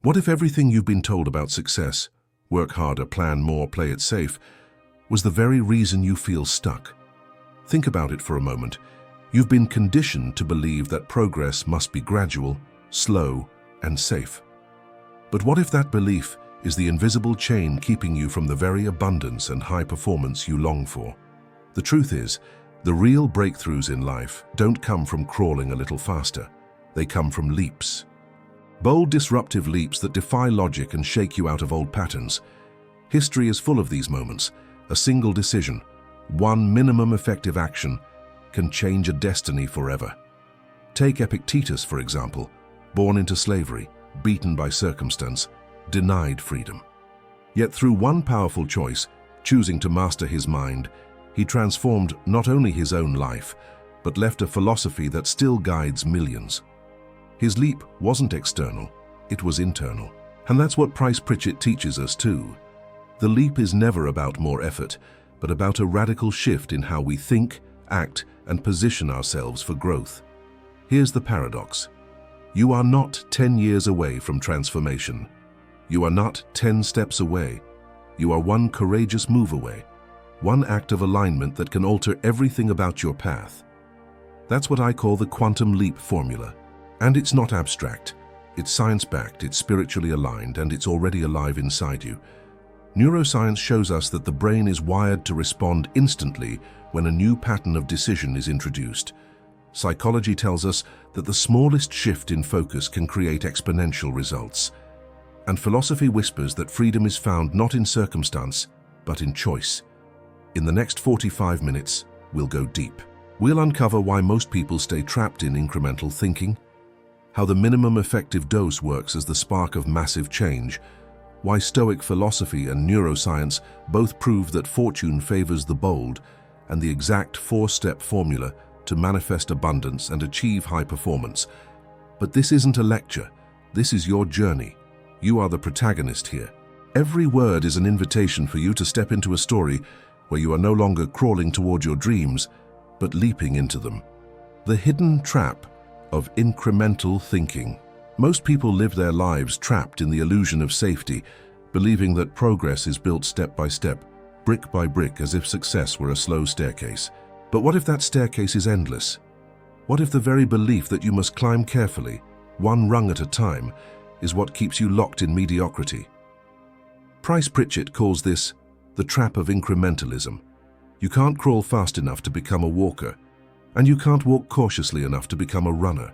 What if everything you've been told about success, work harder, plan more, play it safe, was the very reason you feel stuck? Think about it for a moment. You've been conditioned to believe that progress must be gradual, slow, and safe. But what if that belief is the invisible chain keeping you from the very abundance and high performance you long for? The truth is, the real breakthroughs in life don't come from crawling a little faster. They come from leaps. Bold, disruptive leaps that defy logic and shake you out of old patterns. History is full of these moments. A single decision, one minimum effective action, can change a destiny forever. Take Epictetus, for example, born into slavery, beaten by circumstance, denied freedom. Yet through one powerful choice, choosing to master his mind, he transformed not only his own life, but left a philosophy that still guides millions. His leap wasn't external, it was internal. And that's what Price Pritchett teaches us too. The leap is never about more effort, but about a radical shift in how we think, act, and position ourselves for growth. Here's the paradox. You are not 10 years away from transformation. You are not 10 steps away. You are one courageous move away, one act of alignment that can alter everything about your path. That's what I call the quantum leap formula. And it's not abstract. It's science-backed, it's spiritually aligned, and it's already alive inside you. Neuroscience shows us that the brain is wired to respond instantly when a new pattern of decision is introduced. Psychology tells us that the smallest shift in focus can create exponential results. And philosophy whispers that freedom is found not in circumstance, but in choice. In the next 45 minutes, we'll go deep. We'll uncover why most people stay trapped in incremental thinking, how the minimum effective dose works as the spark of massive change, why Stoic philosophy and neuroscience both prove that fortune favors the bold, and the exact 4-step formula to manifest abundance and achieve high performance. But this isn't a lecture. This is your journey. You are the protagonist here. Every word is an invitation for you to step into a story where you are no longer crawling toward your dreams, but leaping into them. The hidden trap of incremental thinking. Most people live their lives trapped in the illusion of safety, believing that progress is built step by step, brick by brick, as if success were a slow staircase. But what if that staircase is endless? What if the very belief that you must climb carefully, one rung at a time, is what keeps you locked in mediocrity? Price Pritchett calls this the trap of incrementalism. You can't crawl fast enough to become a walker, and you can't walk cautiously enough to become a runner.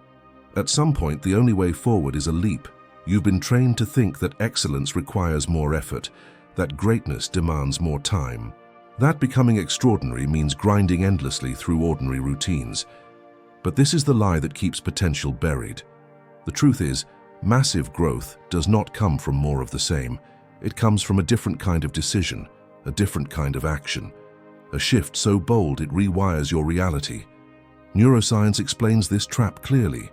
At some point, the only way forward is a leap. You've been trained to think that excellence requires more effort, that greatness demands more time, that becoming extraordinary means grinding endlessly through ordinary routines. But this is the lie that keeps potential buried. The truth is, massive growth does not come from more of the same. It comes from a different kind of decision, a different kind of action, a shift so bold it rewires your reality. Neuroscience explains this trap clearly.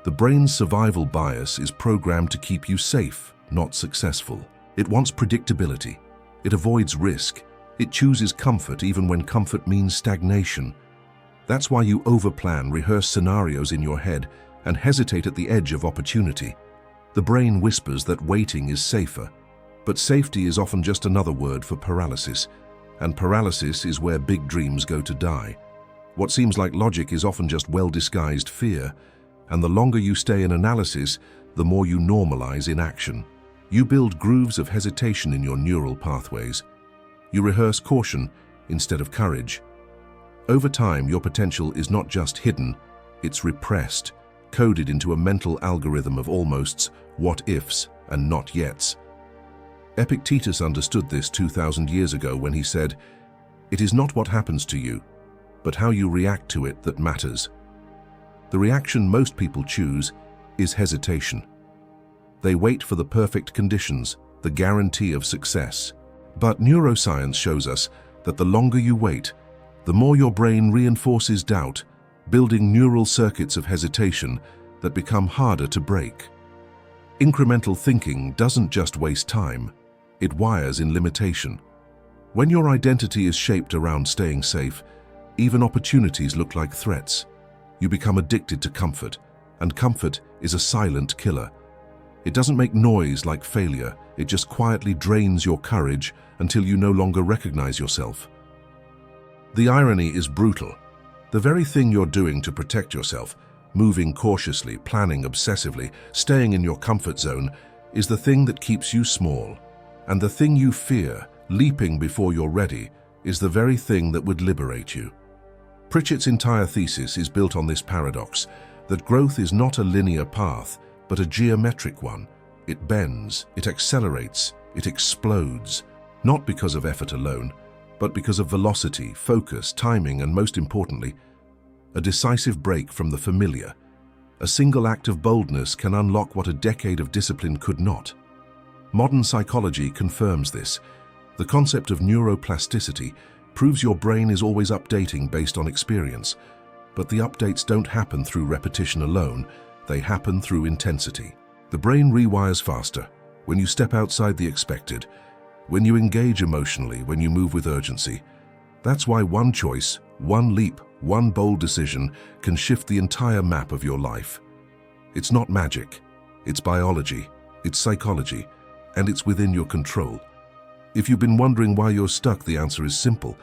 The brain's survival bias is programmed to keep you safe, not successful. It wants predictability. It avoids risk. It chooses comfort even when comfort means stagnation. That's why you overplan, rehearse scenarios in your head, and hesitate at the edge of opportunity. The brain whispers that waiting is safer, but safety is often just another word for paralysis, and paralysis is where big dreams go to die. What seems like logic is often just well-disguised fear, and the longer you stay in analysis, the more you normalize inaction. You build grooves of hesitation in your neural pathways. You rehearse caution instead of courage. Over time, your potential is not just hidden, it's repressed, coded into a mental algorithm of almosts, what-ifs, and not-yets. Epictetus understood this 2,000 years ago when he said, "It is not what happens to you, but how you react to it that matters." The reaction most people choose is hesitation. They wait for the perfect conditions, the guarantee of success. But neuroscience shows us that the longer you wait, the more your brain reinforces doubt, building neural circuits of hesitation that become harder to break. Incremental thinking doesn't just waste time, it wires in limitation. When your identity is shaped around staying safe, even opportunities look like threats. You become addicted to comfort, and comfort is a silent killer. It doesn't make noise like failure, it just quietly drains your courage until you no longer recognize yourself. The irony is brutal. The very thing you're doing to protect yourself, moving cautiously, planning obsessively, staying in your comfort zone, is the thing that keeps you small. And the thing you fear, leaping before you're ready, is the very thing that would liberate you. Pritchett's entire thesis is built on this paradox, that growth is not a linear path, but a geometric one. It bends, it accelerates, it explodes, not because of effort alone, but because of velocity, focus, timing, and most importantly, a decisive break from the familiar. A single act of boldness can unlock what a decade of discipline could not. Modern psychology confirms this. The concept of neuroplasticity proves your brain is always updating based on experience, but the updates don't happen through repetition alone, they happen through intensity. The brain rewires faster when you step outside the expected, when you engage emotionally, when you move with urgency. That's why one choice, one leap, one bold decision can shift the entire map of your life. It's not magic, it's biology, it's psychology, and it's within your control. If you've been wondering why you're stuck, the answer is simple.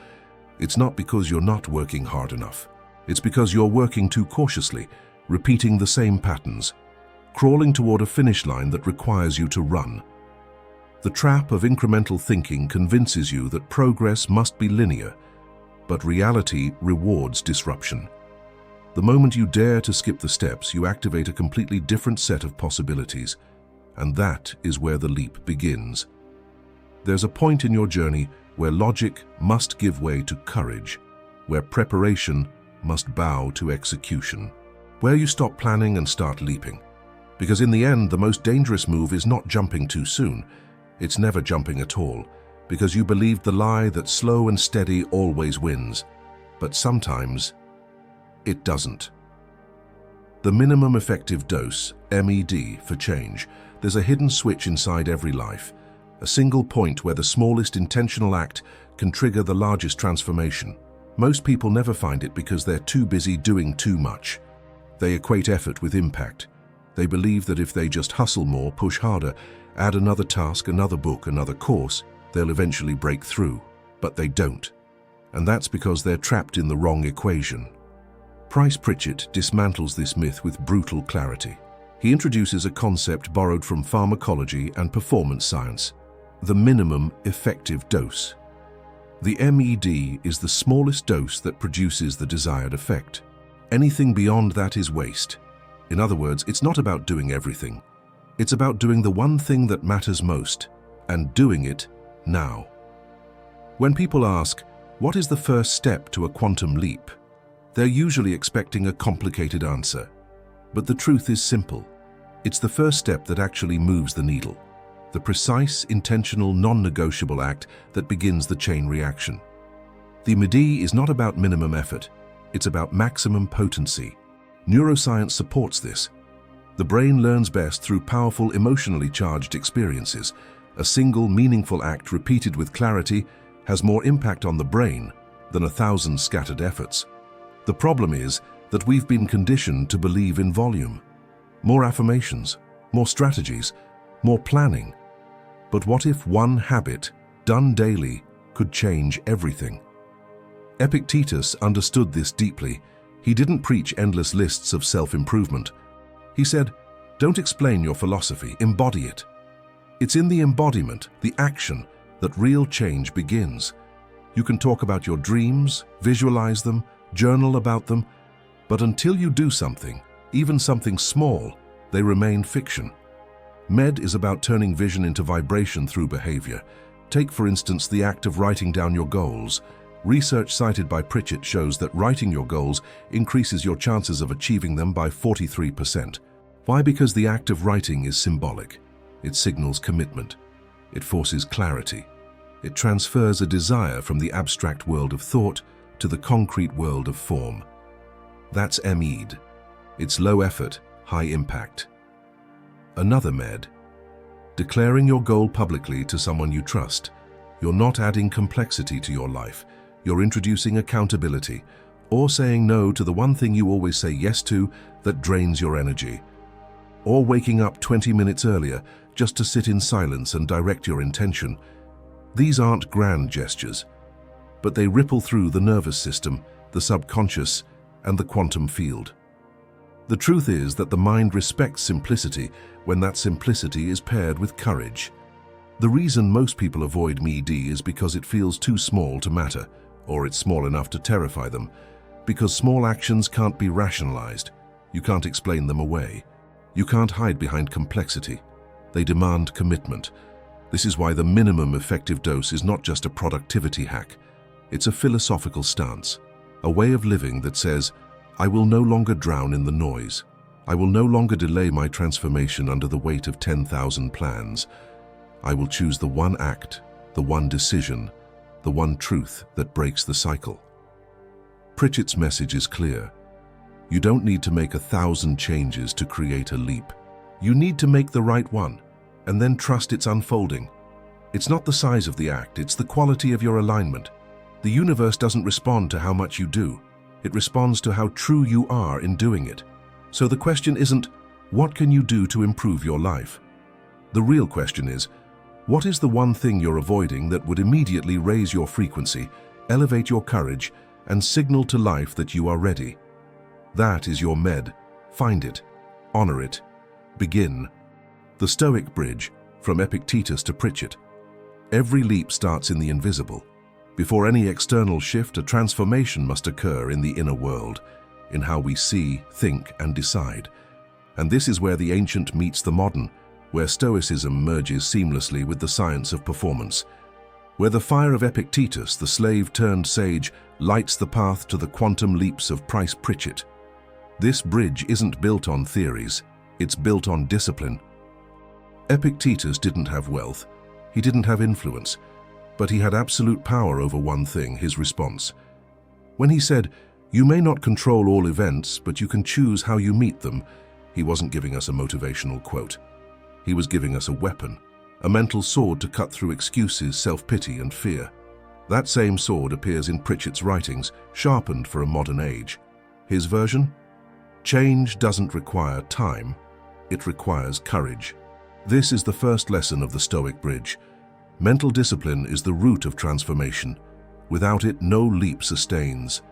It's not because you're not working hard enough. It's because you're working too cautiously, repeating the same patterns, crawling toward a finish line that requires you to run. The trap of incremental thinking convinces you that progress must be linear, but reality rewards disruption. The moment you dare to skip the steps, you activate a completely different set of possibilities, and that is where the leap begins. There's a point in your journey where logic must give way to courage, where preparation must bow to execution, where you stop planning and start leaping. Because in the end, the most dangerous move is not jumping too soon. It's never jumping at all, because you believed the lie that slow and steady always wins. But sometimes, it doesn't. The minimum effective dose, MED, for change. There's a hidden switch inside every life, a single point where the smallest intentional act can trigger the largest transformation. Most people never find it because they're too busy doing too much. They equate effort with impact. They believe that if they just hustle more, push harder, add another task, another book, another course, they'll eventually break through. But they don't. And that's because they're trapped in the wrong equation. Price Pritchett dismantles this myth with brutal clarity. He introduces a concept borrowed from pharmacology and performance science: the minimum effective dose. The MED is the smallest dose that produces the desired effect. Anything beyond that is waste. In other words, it's not about doing everything. It's about doing the one thing that matters most, and doing it now. When people ask, what is the first step to a quantum leap? They're usually expecting a complicated answer. But the truth is simple. It's the first step that actually moves the needle. The precise, intentional, non-negotiable act that begins the chain reaction. The MED is not about minimum effort. It's about maximum potency. Neuroscience supports this. The brain learns best through powerful, emotionally charged experiences. A single, meaningful act repeated with clarity has more impact on the brain than 1,000 scattered efforts. The problem is that we've been conditioned to believe in volume. More affirmations, more strategies, more planning. But what if one habit, done daily, could change everything? Epictetus understood this deeply. He didn't preach endless lists of self-improvement. He said, don't explain your philosophy, embody it. It's in the embodiment, the action, that real change begins. You can talk about your dreams, visualize them, journal about them, but until you do something, even something small, they remain fiction. MED is about turning vision into vibration through behavior. Take, for instance, the act of writing down your goals. Research cited by Pritchett shows that writing your goals increases your chances of achieving them by 43%. Why? Because the act of writing is symbolic. It signals commitment. It forces clarity. It transfers a desire from the abstract world of thought to the concrete world of form. That's MED. It's low effort, high impact. Another MED. Declaring your goal publicly to someone you trust. You're not adding complexity to your life. You're introducing accountability, or saying no to the one thing you always say yes to that drains your energy. or waking up 20 minutes earlier just to sit in silence and direct your intention. These aren't grand gestures, but they ripple through the nervous system, the subconscious, and the quantum field. The truth is that the mind respects simplicity when that simplicity is paired with courage. The reason most people avoid MD is because it feels too small to matter, or it's small enough to terrify them. Because small actions can't be rationalized. You can't explain them away. You can't hide behind complexity. They demand commitment. This is why the minimum effective dose is not just a productivity hack. It's a philosophical stance, a way of living that says, I will no longer drown in the noise. I will no longer delay my transformation under the weight of 10,000 plans. I will choose the one act, the one decision, the one truth that breaks the cycle. Pritchett's message is clear. You don't need to make 1,000 changes to create a leap. You need to make the right one, and then trust its unfolding. It's not the size of the act, it's the quality of your alignment. The universe doesn't respond to how much you do. It responds to how true you are in doing it. So the question isn't, what can you do to improve your life? The real question is, what is the one thing you're avoiding that would immediately raise your frequency, elevate your courage, and signal to life that you are ready? That is your med. Find it. Honor it. Begin. The Stoic Bridge, from Epictetus to Pritchett. Every leap starts in the invisible. Before any external shift, a transformation must occur in the inner world, in how we see, think, and decide. And this is where the ancient meets the modern, where Stoicism merges seamlessly with the science of performance, where the fire of Epictetus, the slave-turned-sage, lights the path to the quantum leaps of Price Pritchett. This bridge isn't built on theories, it's built on discipline. Epictetus didn't have wealth, he didn't have influence, but he had absolute power over one thing, his response. When he said, "You may not control all events, but you can choose how you meet them," he wasn't giving us a motivational quote. He was giving us a weapon, a mental sword to cut through excuses, self-pity, and fear. That same sword appears in Pritchett's writings, sharpened for a modern age. His version? Change doesn't require time, it requires courage. This is the first lesson of the Stoic Bridge. Mental discipline is the root of transformation. Without it, no leap sustains.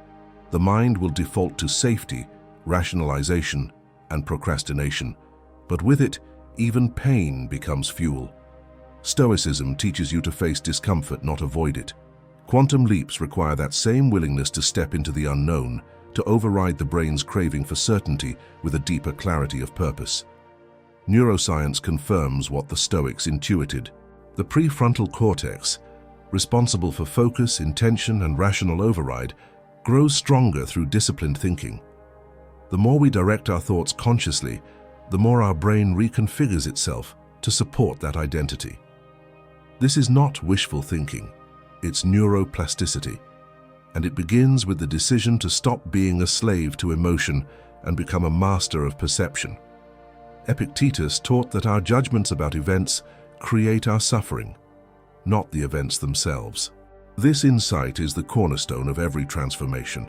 The mind will default to safety, rationalization, and procrastination. But with it, even pain becomes fuel. Stoicism teaches you to face discomfort, not avoid it. Quantum leaps require that same willingness to step into the unknown, to override the brain's craving for certainty with a deeper clarity of purpose. Neuroscience confirms what the Stoics intuited. The prefrontal cortex, responsible for focus, intention, and rational override, grows stronger through disciplined thinking. The more we direct our thoughts consciously, the more our brain reconfigures itself to support that identity. This is not wishful thinking, it's neuroplasticity, and it begins with the decision to stop being a slave to emotion and become a master of perception. Epictetus taught that our judgments about events create our suffering, not the events themselves. This insight is the cornerstone of every transformation,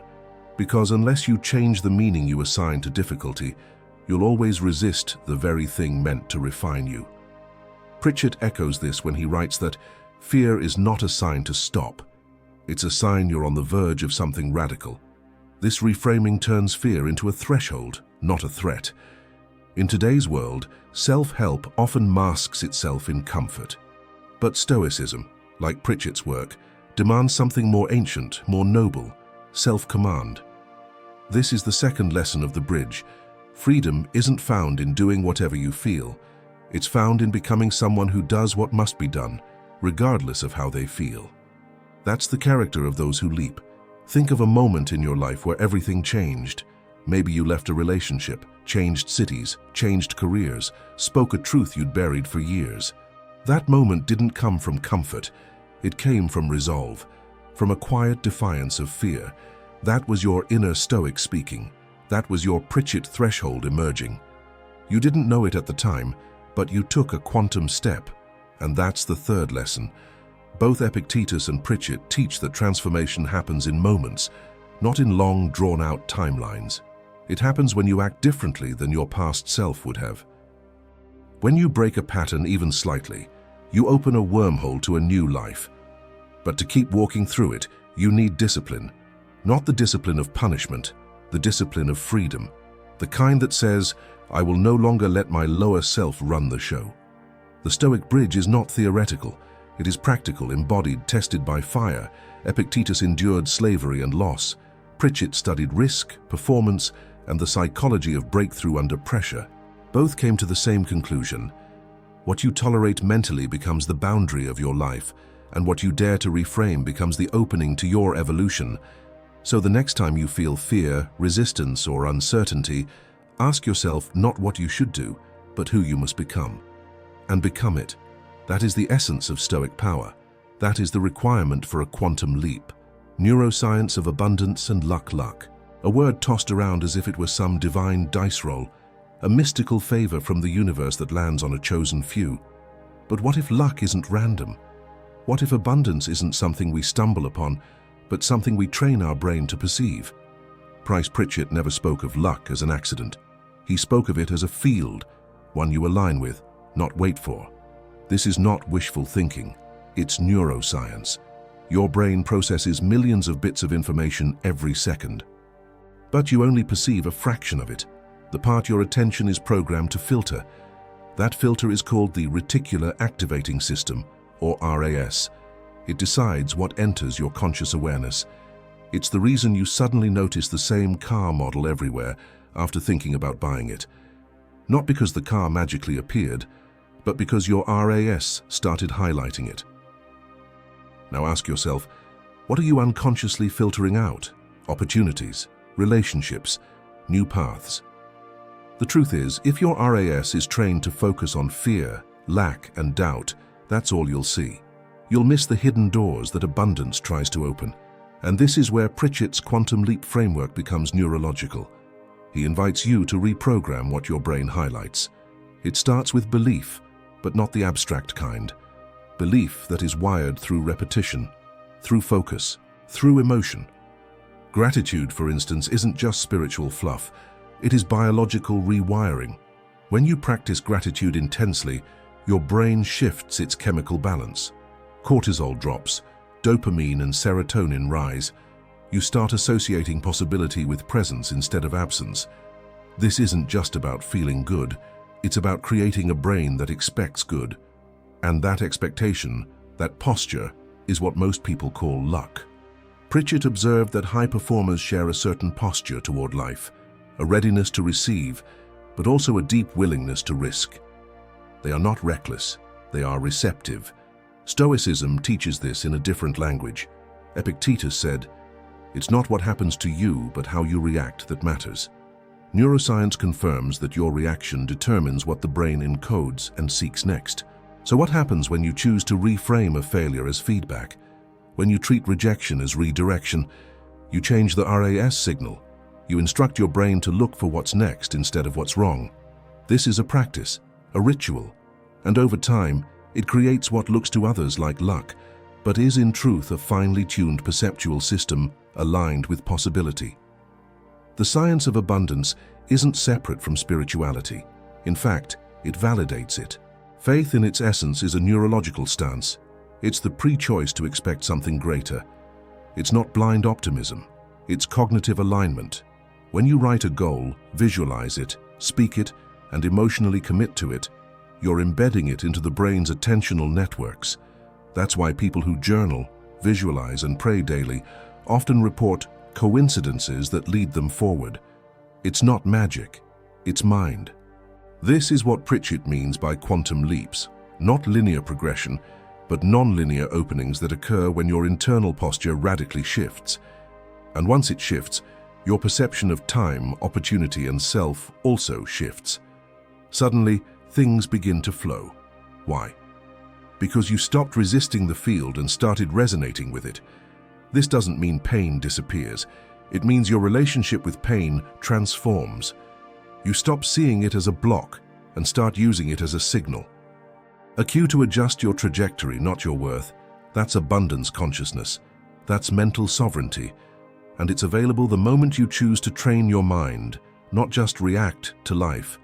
because unless you change the meaning you assign to difficulty, you'll always resist the very thing meant to refine you. Pritchett echoes this when he writes that fear is not a sign to stop. It's a sign you're on the verge of something radical. This reframing turns fear into a threshold, not a threat. In today's world, self-help often masks itself in comfort. But Stoicism, like Pritchett's work, demands something more ancient, more noble, self-command. This is the second lesson of the bridge. Freedom isn't found in doing whatever you feel. It's found in becoming someone who does what must be done, regardless of how they feel. That's the character of those who leap. Think of a moment in your life where everything changed. Maybe you left a relationship, changed cities, changed careers, spoke a truth you'd buried for years. That moment didn't come from comfort. It came from resolve, from a quiet defiance of fear. That was your inner Stoic speaking. That was your Pritchett threshold emerging. You didn't know it at the time, but you took a quantum step. And that's the third lesson. Both Epictetus and Pritchett teach that transformation happens in moments, not in long, drawn-out timelines. It happens when you act differently than your past self would have. When you break a pattern even slightly, you open a wormhole to a new life. But to keep walking through it, you need discipline. Not the discipline of punishment, the discipline of freedom. The kind that says, I will no longer let my lower self run the show. The Stoic bridge is not theoretical. It is practical, embodied, tested by fire. Epictetus endured slavery and loss. Pritchett studied risk, performance, and the psychology of breakthrough under pressure. Both came to the same conclusion. What you tolerate mentally becomes the boundary of your life, and what you dare to reframe becomes the opening to your evolution. So the next time you feel fear, resistance, or uncertainty, ask yourself not what you should do, but who you must become. And become it. That is the essence of Stoic power. That is the requirement for a quantum leap. Neuroscience of abundance and luck. A word tossed around as if it were some divine dice roll, a mystical favor from the universe that lands on a chosen few. But what if luck isn't random? What if abundance isn't something we stumble upon, but something we train our brain to perceive? Price Pritchett never spoke of luck as an accident. He spoke of it as a field, one you align with, not wait for. This is not wishful thinking. It's neuroscience. Your brain processes millions of bits of information every second. But you only perceive a fraction of it, the part your attention is programmed to filter. That filter is called the reticular activating system, or RAS. It decides what enters your conscious awareness. It's the reason you suddenly notice the same car model everywhere after thinking about buying it. Not because the car magically appeared, but because your RAS started highlighting it. Now ask yourself, what are you unconsciously filtering out? Opportunities, relationships, new paths. The truth is, if your RAS is trained to focus on fear, lack, and doubt, that's all you'll see. You'll miss the hidden doors that abundance tries to open. And this is where Pritchett's quantum leap framework becomes neurological. He invites you to reprogram what your brain highlights. It starts with belief, but not the abstract kind. Belief that is wired through repetition, through focus, through emotion. Gratitude, for instance, isn't just spiritual fluff. It is biological rewiring. When you practice gratitude intensely, your brain shifts its chemical balance. Cortisol drops, dopamine and serotonin rise. You start associating possibility with presence instead of absence. This isn't just about feeling good. It's about creating a brain that expects good. And that expectation, that posture, is what most people call luck. Pritchett observed that high performers share a certain posture toward life, a readiness to receive, but also a deep willingness to risk. They are not reckless, they are receptive. Stoicism teaches this in a different language. Epictetus said, "It's not what happens to you, but how you react that matters." Neuroscience confirms that your reaction determines what the brain encodes and seeks next. So what happens when you choose to reframe a failure as feedback? When you treat rejection as redirection, you change the RAS signal. You instruct your brain to look for what's next instead of what's wrong. This is a practice, a ritual, and over time, it creates what looks to others like luck, but is in truth a finely tuned perceptual system aligned with possibility. The science of abundance isn't separate from spirituality. In fact, it validates it. Faith in its essence is a neurological stance. It's the pre-choice to expect something greater. It's not blind optimism. It's cognitive alignment. When you write a goal, visualize it, speak it, and emotionally commit to it, you're embedding it into the brain's attentional networks. That's why people who journal, visualize, and pray daily often report coincidences that lead them forward. It's not magic, it's mind. This is what Pritchett means by quantum leaps, not linear progression, but non-linear openings that occur when your internal posture radically shifts. And once it shifts, your perception of time, opportunity, and self also shifts. Suddenly, things begin to flow. Why? Because you stopped resisting the field and started resonating with it. This doesn't mean pain disappears. It means your relationship with pain transforms. You stop seeing it as a block and start using it as a signal. A cue to adjust your trajectory, not your worth. That's abundance consciousness. That's mental sovereignty. And it's available the moment you choose to train your mind, not just react to life,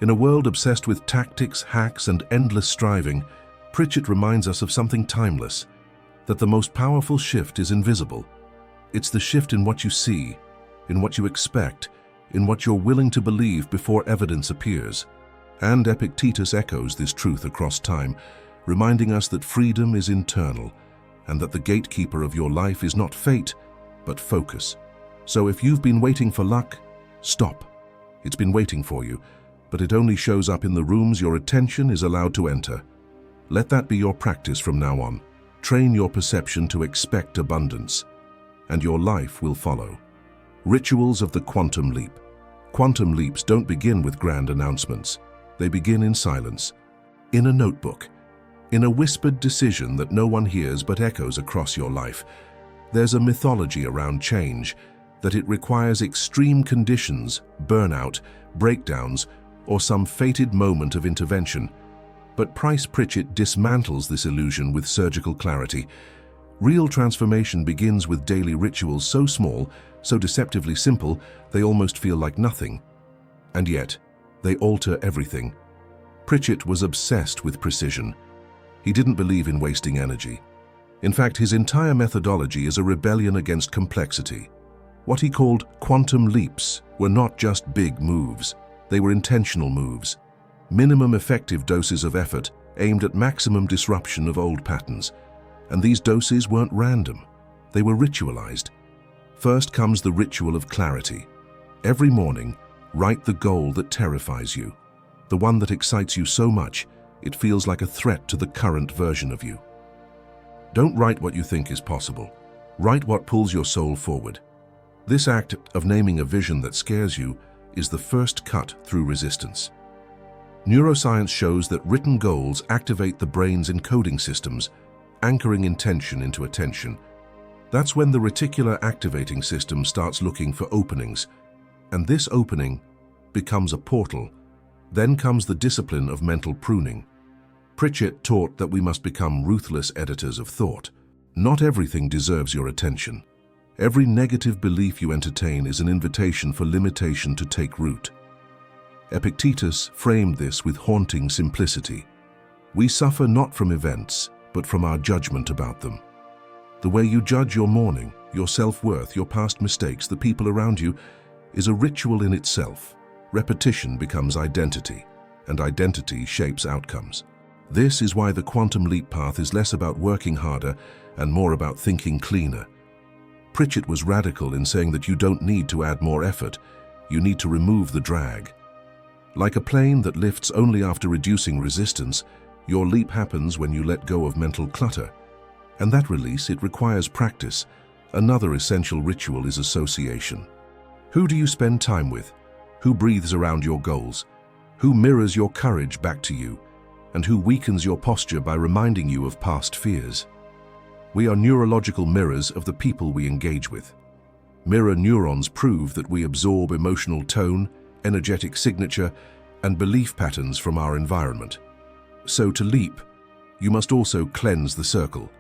In a world obsessed with tactics, hacks, and endless striving, Pritchett reminds us of something timeless, that the most powerful shift is invisible. It's the shift in what you see, in what you expect, in what you're willing to believe before evidence appears. And Epictetus echoes this truth across time, reminding us that freedom is internal, and that the gatekeeper of your life is not fate, but focus. So if you've been waiting for luck, stop. It's been waiting for you, but it only shows up in the rooms your attention is allowed to enter. Let that be your practice from now on. Train your perception to expect abundance, and your life will follow. Rituals of the quantum leap. Quantum leaps don't begin with grand announcements. They begin in silence, in a notebook, in a whispered decision that no one hears but echoes across your life. There's a mythology around change, that it requires extreme conditions, burnout, breakdowns, or some fated moment of intervention. But Price Pritchett dismantles this illusion with surgical clarity. Real transformation begins with daily rituals so small, so deceptively simple, they almost feel like nothing. And yet, they alter everything. Pritchett was obsessed with precision. He didn't believe in wasting energy. In fact, his entire methodology is a rebellion against complexity. What he called quantum leaps were not just big moves. They were intentional moves. Minimum effective doses of effort aimed at maximum disruption of old patterns. And these doses weren't random. They were ritualized. First comes the ritual of clarity. Every morning, write the goal that terrifies you, the one that excites you so much it feels like a threat to the current version of you. Don't write what you think is possible. Write what pulls your soul forward. This act of naming a vision that scares you is the first cut through resistance. Neuroscience shows that written goals activate the brain's encoding systems, anchoring intention into attention. That's when the reticular activating system starts looking for openings, and this opening becomes a portal. Then comes the discipline of mental pruning. Pritchett taught that we must become ruthless editors of thought. Not everything deserves your attention. Every negative belief you entertain is an invitation for limitation to take root. Epictetus framed this with haunting simplicity. We suffer not from events, but from our judgment about them. The way you judge your morning, your self-worth, your past mistakes, the people around you, is a ritual in itself. Repetition becomes identity, and identity shapes outcomes. This is why the quantum leap path is less about working harder and more about thinking cleaner. Pritchett was radical in saying that you don't need to add more effort, you need to remove the drag. Like a plane that lifts only after reducing resistance, your leap happens when you let go of mental clutter. And that release, it requires practice. Another essential ritual is association. Who do you spend time with? Who breathes around your goals? Who mirrors your courage back to you? And who weakens your posture by reminding you of past fears? We are neurological mirrors of the people we engage with. Mirror neurons prove that we absorb emotional tone, energetic signature, and belief patterns from our environment. So to leap, you must also cleanse the circle.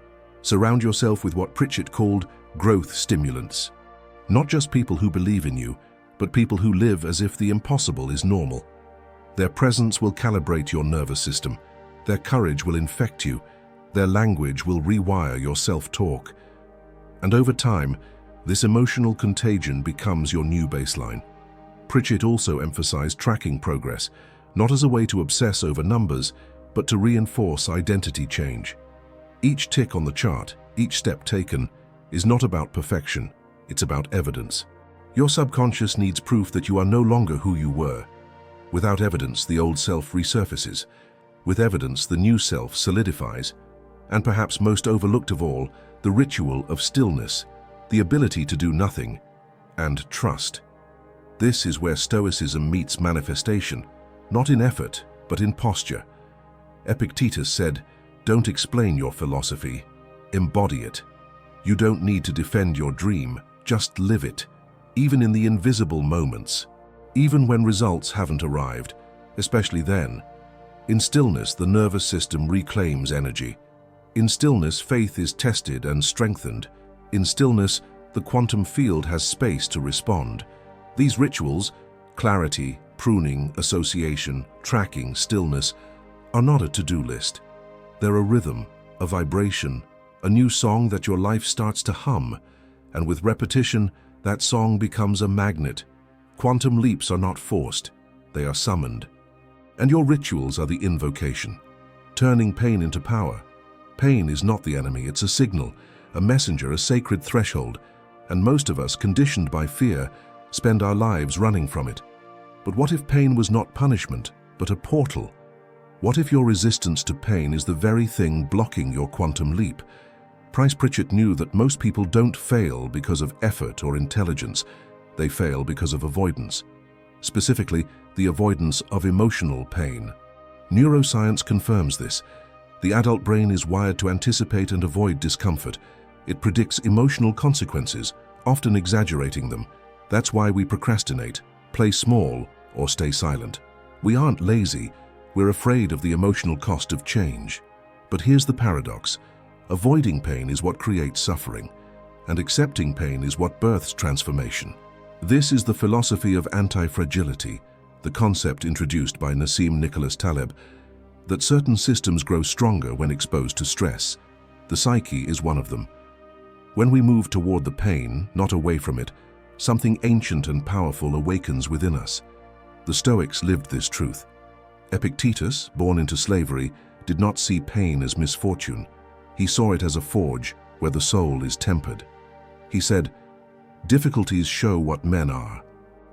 Surround yourself with what Pritchett called growth stimulants. Not just people who believe in you, but people who live as if the impossible is normal. Their presence will calibrate your nervous system. Their courage will infect you. Their language will rewire your self-talk. And over time, this emotional contagion becomes your new baseline. Pritchett also emphasized tracking progress, not as a way to obsess over numbers, but to reinforce identity change. Each tick on the chart, each step taken, is not about perfection, it's about evidence. Your subconscious needs proof that you are no longer who you were. Without evidence, the old self resurfaces. With evidence, the new self solidifies. And perhaps most overlooked of all, the ritual of stillness, the ability to do nothing, and trust. This is where Stoicism meets manifestation, not in effort, but in posture. Epictetus said, "Don't explain your philosophy, embody it. You don't need to defend your dream, just live it, even in the invisible moments, even when results haven't arrived, especially then. In stillness, the nervous system reclaims energy. In stillness, faith is tested and strengthened. In stillness, the quantum field has space to respond. These rituals, clarity, pruning, association, tracking, stillness, are not a to-do list. They're a rhythm, a vibration, a new song that your life starts to hum, and with repetition, that song becomes a magnet. Quantum leaps are not forced, they are summoned. And your rituals are the invocation, turning pain into power. Pain is not the enemy, it's a signal, a messenger, a sacred threshold, and most of us, conditioned by fear, spend our lives running from it. But what if pain was not punishment, but a portal? What if your resistance to pain is the very thing blocking your quantum leap? Price Pritchett knew that most people don't fail because of effort or intelligence. They fail because of avoidance. Specifically, the avoidance of emotional pain. Neuroscience confirms this. The adult brain is wired to anticipate and avoid discomfort. It predicts emotional consequences, often exaggerating them. That's why we procrastinate, play small, or stay silent. We aren't lazy, we're afraid of the emotional cost of change. But here's the paradox. Avoiding pain is what creates suffering, and accepting pain is what births transformation. This is the philosophy of anti-fragility, the concept introduced by Nassim Nicholas Taleb, that certain systems grow stronger when exposed to stress. The psyche is one of them. When we move toward the pain, not away from it, something ancient and powerful awakens within us. The Stoics lived this truth. Epictetus, born into slavery, did not see pain as misfortune. He saw it as a forge where the soul is tempered. He said, "Difficulties show what men are."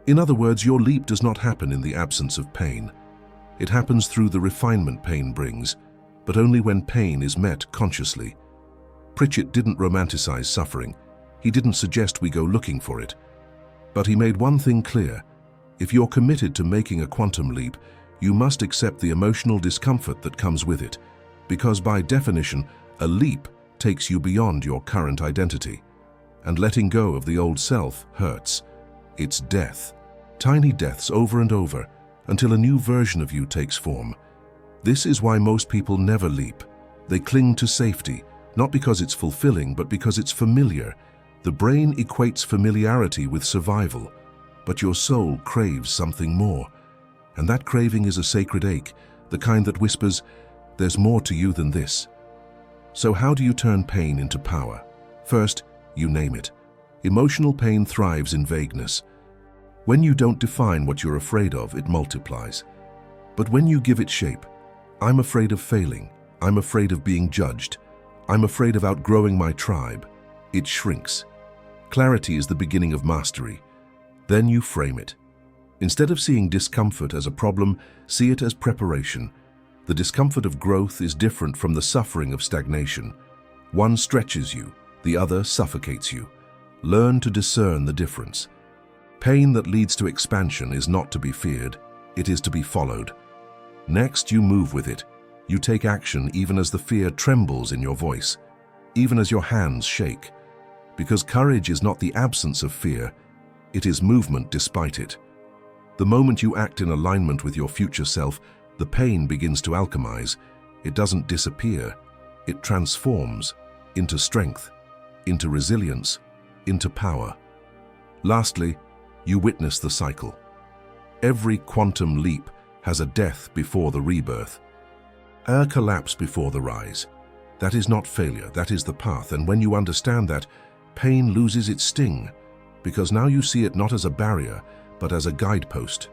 In other words, your leap does not happen in the absence of pain. It happens through the refinement pain brings, but only when pain is met consciously. Pritchett didn't romanticize suffering. He didn't suggest we go looking for it. But he made one thing clear. If you're committed to making a quantum leap, you must accept the emotional discomfort that comes with it, because by definition, a leap takes you beyond your current identity. And letting go of the old self hurts. It's death. Tiny deaths over and over, until a new version of you takes form. This is why most people never leap. They cling to safety, not because it's fulfilling, but because it's familiar. The brain equates familiarity with survival, but your soul craves something more. And that craving is a sacred ache, the kind that whispers, "There's more to you than this." So how do you turn pain into power? First, you name it. Emotional pain thrives in vagueness. When you don't define what you're afraid of, it multiplies. But when you give it shape, I'm afraid of failing, I'm afraid of being judged, I'm afraid of outgrowing my tribe, it shrinks. Clarity is the beginning of mastery. Then you frame it. Instead of seeing discomfort as a problem, see it as preparation. The discomfort of growth is different from the suffering of stagnation. One stretches you, the other suffocates you. Learn to discern the difference. Pain that leads to expansion is not to be feared, it is to be followed. Next, you move with it. You take action even as the fear trembles in your voice, even as your hands shake. Because courage is not the absence of fear, it is movement despite it. The moment you act in alignment with your future self, the pain begins to alchemize. It doesn't disappear, it transforms into strength, into resilience, into power. Lastly, you witness the cycle. Every quantum leap has a death before the rebirth, a collapse before the rise. That is not failure, that is the path. And when you understand that, pain loses its sting, because now you see it not as a barrier, but as a guidepost.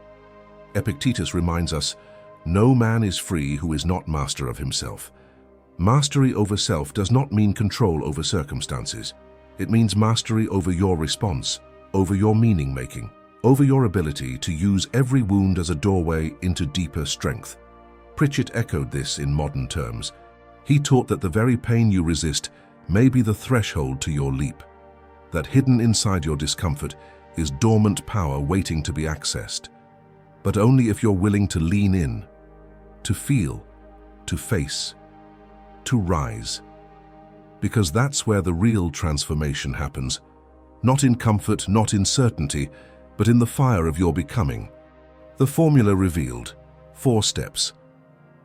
Epictetus reminds us, "No man is free who is not master of himself." Mastery over self does not mean control over circumstances. It means mastery over your response, over your meaning-making, over your ability to use every wound as a doorway into deeper strength. Pritchett echoed this in modern terms. He taught that the very pain you resist may be the threshold to your leap, that hidden inside your discomfort is dormant power waiting to be accessed, but only if you're willing to lean in, to feel, to face, to rise. Because that's where the real transformation happens, not in comfort, not in certainty, but in the fire of your becoming. The formula revealed, 4 steps.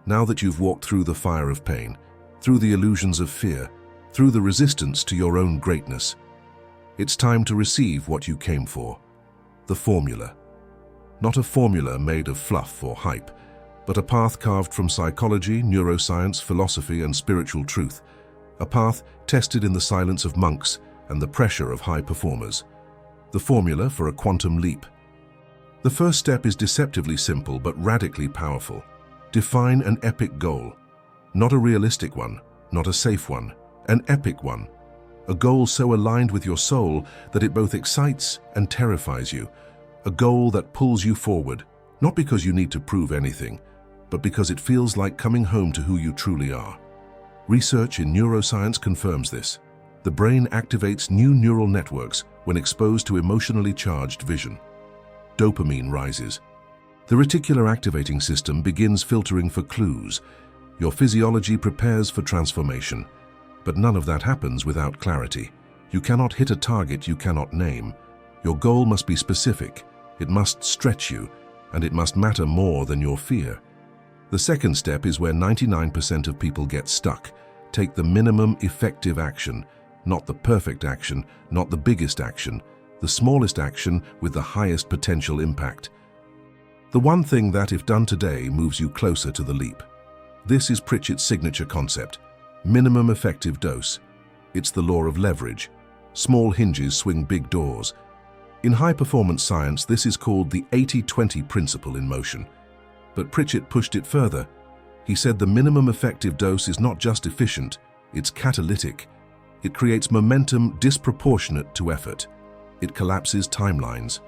Now that you've walked through the fire of pain, through the illusions of fear, through the resistance to your own greatness, it's time to receive what you came for. The formula. not a formula made of fluff or hype, but a path carved from psychology, neuroscience, philosophy, and spiritual truth. A path tested in the silence of monks and the pressure of high performers. The formula for a quantum leap. The first step is deceptively simple but radically powerful. Define an epic goal. Not a realistic one, not a safe one, an epic one. A goal so aligned with your soul that it both excites and terrifies you. A goal that pulls you forward, not because you need to prove anything, but because it feels like coming home to who you truly are. Research in neuroscience confirms this. The brain activates new neural networks when exposed to emotionally charged vision. Dopamine rises. The reticular activating system begins filtering for clues. Your physiology prepares for transformation. But none of that happens without clarity. You cannot hit a target you cannot name. Your goal must be specific. It must stretch you, and it must matter more than your fear. The second step is where 99% of people get stuck. Take the minimum effective action, not the perfect action, not the biggest action, the smallest action with the highest potential impact. The one thing that, if done today, moves you closer to the leap. This is Pritchett's signature concept. Minimum effective dose. It's the law of leverage. Small hinges swing big doors. In high-performance science, this is called the 80-20 principle in motion. But Pritchett pushed it further. He said the minimum effective dose is not just efficient, it's catalytic. It creates momentum disproportionate to effort. It collapses timelines.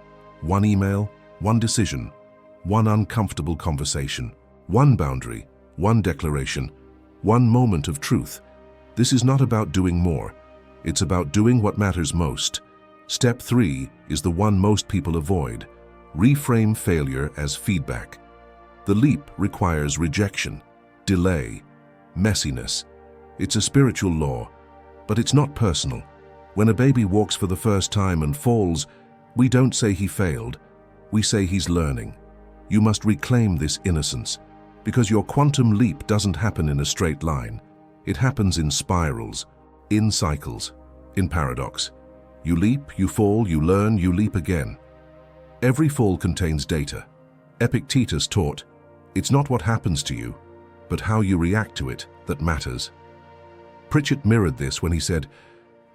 One email, one decision, one uncomfortable conversation, one boundary, one declaration, one moment of truth. This is not about doing more. It's about doing what matters most. Step 3 is the one most people avoid. Reframe failure as feedback. The leap requires rejection, delay, messiness. It's a spiritual law, but it's not personal. When a baby walks for the first time and falls, we don't say he failed. We say he's learning. You must reclaim this innocence, because your quantum leap doesn't happen in a straight line. It happens in spirals, in cycles, in paradox. You leap, you fall, you learn, you leap again. Every fall contains data. Epictetus taught, it's not what happens to you, but how you react to it that matters. Pritchett mirrored this when he said,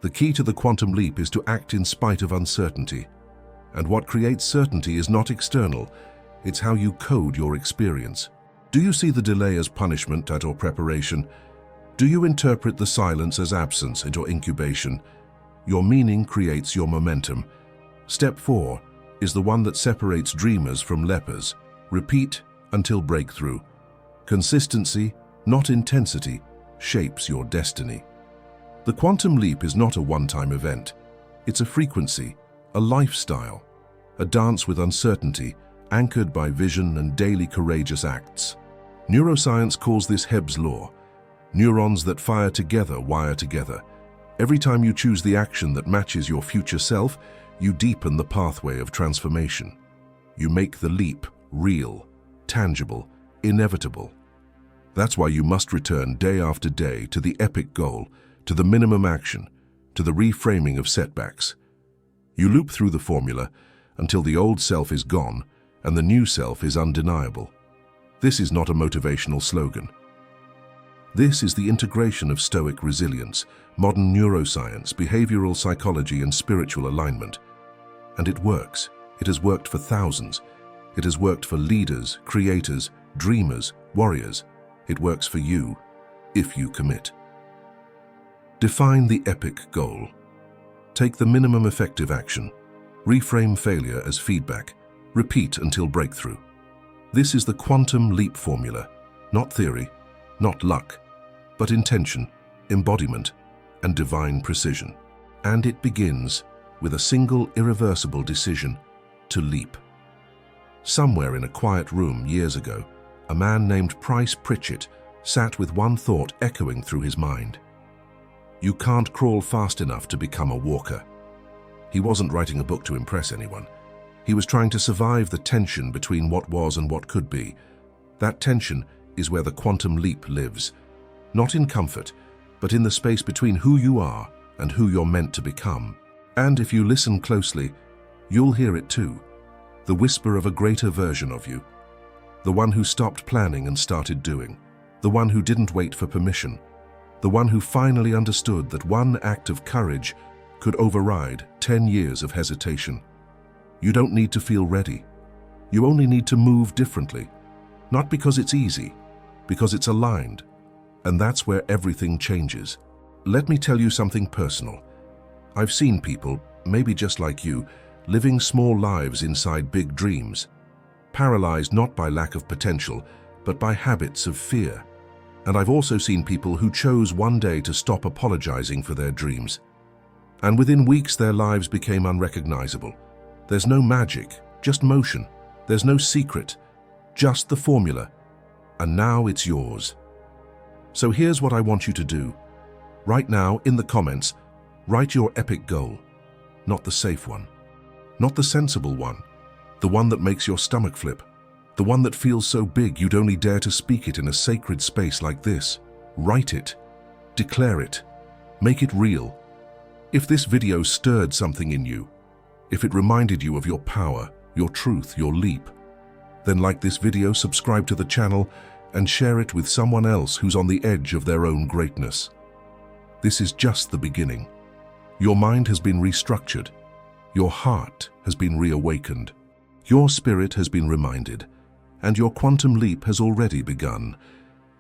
the key to the quantum leap is to act in spite of uncertainty. And what creates certainty is not external, it's how you code your experience. Do you see the delay as punishment or preparation? Do you interpret the silence as absence or incubation? Your meaning creates your momentum. Step 4 is the one that separates dreamers from lepers. Repeat until breakthrough. Consistency, not intensity, shapes your destiny. The quantum leap is not a one-time event. It's a frequency, a lifestyle, a dance with uncertainty, anchored by vision and daily courageous acts. Neuroscience calls this Hebb's law. Neurons that fire together wire together. Every time you choose the action that matches your future self, you deepen the pathway of transformation. You make the leap real, tangible, inevitable. That's why you must return day after day to the epic goal, to the minimum action, to the reframing of setbacks. You loop through the formula until the old self is gone and the new self is undeniable. This is not a motivational slogan. This is the integration of Stoic resilience, modern neuroscience, behavioral psychology, and spiritual alignment. And it works. It has worked for thousands. It has worked for leaders, creators, dreamers, warriors. It works for you, if you commit. Define the epic goal. Take the minimum effective action. Reframe failure as feedback. Repeat until breakthrough. This is the quantum leap formula, not theory, not luck, but intention, embodiment, and divine precision. And it begins with a single irreversible decision to leap. Somewhere in a quiet room years ago, a man named Price Pritchett sat with one thought echoing through his mind. You can't crawl fast enough to become a walker. He wasn't writing a book to impress anyone. He was trying to survive the tension between what was and what could be. That tension is where the quantum leap lives. Not in comfort, but in the space between who you are and who you're meant to become. And if you listen closely, you'll hear it too. the whisper of a greater version of you, the one who stopped planning and started doing, the one who didn't wait for permission, the one who finally understood that one act of courage could override 10 years of hesitation. You don't need to feel ready. You only need to move differently, not because it's easy, because it's aligned, and that's where everything changes. Let me tell you something personal. I've seen people, maybe just like you, living small lives inside big dreams, paralyzed not by lack of potential, but by habits of fear. And I've also seen people who chose one day to stop apologizing for their dreams. And within weeks, their lives became unrecognizable. There's no magic, just motion. There's no secret, just the formula. And now it's yours. So here's what I want you to do. Right now, in the comments, write your epic goal. Not the safe one. Not the sensible one. The one that makes your stomach flip. The one that feels so big you'd only dare to speak it in a sacred space like this. Write it. Declare it. Make it real. If this video stirred something in you, if it reminded you of your power, your truth, your leap, then like this video, subscribe to the channel, and share it with someone else who's on the edge of their own greatness. This is just the beginning. Your mind has been restructured. Your heart has been reawakened. Your spirit has been reminded, and your quantum leap has already begun.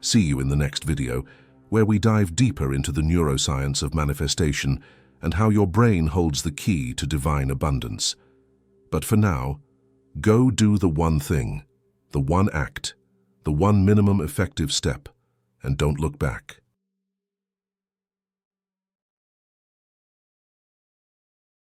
See you in the next video, where we dive deeper into the neuroscience of manifestation and how your brain holds the key to divine abundance. But for now, go do the one thing, the one act, the one minimum effective step, and don't look back.